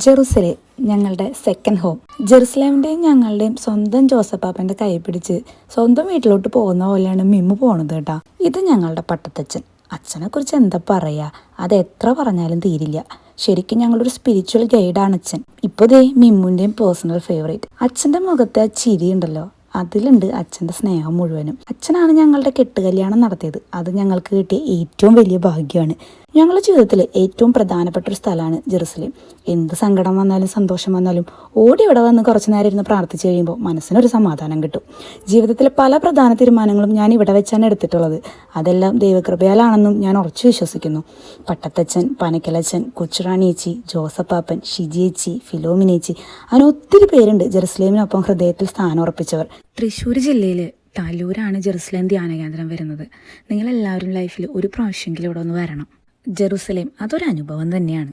Jerusalem ഞങ്ങളുടെ second home. ജെറുസലേമിൻ്റെയും ഞങ്ങളുടെയും സ്വന്തം ജോസപ്പാപ്പൻ്റെ കൈ പിടിച്ച് സ്വന്തം വീട്ടിലോട്ട് പോകുന്ന പോലെയാണ് മിമ്മു പോണത് കേട്ടാ. ഇത് ഞങ്ങളുടെ പട്ടത്തച്ഛൻ. അച്ഛനെ കുറിച്ച് എന്താ പറയുക, അത് എത്ര പറഞ്ഞാലും തീരില്ല. ശരിക്കും ഞങ്ങളൊരു സ്പിരിച്വൽ ഗൈഡാണ് അച്ഛൻ. ഇപ്പോൾ ദേ മിമ്മുൻ്റെയും പേഴ്സണൽ ഫേവറേറ്റ്. അച്ഛൻ്റെ മുഖത്തെ ആ ചിരി ഉണ്ടല്ലോ, അതിലുണ്ട് അച്ഛൻ്റെ സ്നേഹം മുഴുവനും. അച്ഛനാണ് ഞങ്ങളുടെ കെട്ടുകല്യാണം നടത്തിയത്. അത് ഞങ്ങൾക്ക് കിട്ടിയ ഏറ്റവും വലിയ ഭാഗ്യമാണ്. ഞങ്ങളുടെ ജീവിതത്തിൽ ഏറ്റവും പ്രധാനപ്പെട്ട ഒരു സ്ഥലമാണ് ജെറുസലേം. എന്ത് സങ്കടം വന്നാലും സന്തോഷം വന്നാലും ഓടി ഇവിടെ വന്ന് കുറച്ച് നേരം ഇരുന്ന് പ്രാർത്ഥിച്ച് കഴിയുമ്പോൾ മനസ്സിനൊരു സമാധാനം കിട്ടും. ജീവിതത്തിലെ പല പ്രധാന തീരുമാനങ്ങളും ഞാൻ ഇവിടെ വെച്ചാണ് എടുത്തിട്ടുള്ളത്. അതെല്ലാം ദൈവകൃപയാലാണെന്നും ഞാൻ ഉറച്ചു വിശ്വസിക്കുന്നു. പട്ടത്തച്ഛൻ, പനക്കലച്ഛൻ, കൊച്ചുറാണിയേച്ചി, ജോസപ്പാപ്പൻ, ഷിജിയേച്ചി, ഫിലോമിനേച്ചി, അങ്ങനെ ഒത്തിരി പേരുണ്ട് ജെറുസലേമിനൊപ്പം ഹൃദയത്തിൽ സ്ഥാനം ഉറപ്പിച്ചവർ. തൃശ്ശൂർ ജില്ലയിൽ താലൂരാണ് ജെറുസലേം ധ്യാന കേന്ദ്രം വരുന്നത്. നിങ്ങളെല്ലാവരും ലൈഫിൽ ഒരു പ്രാവശ്യമെങ്കിലും ഇവിടെ ഒന്ന് വരണം. ജെറുസലേം അതൊരു അനുഭവം തന്നെയാണ്.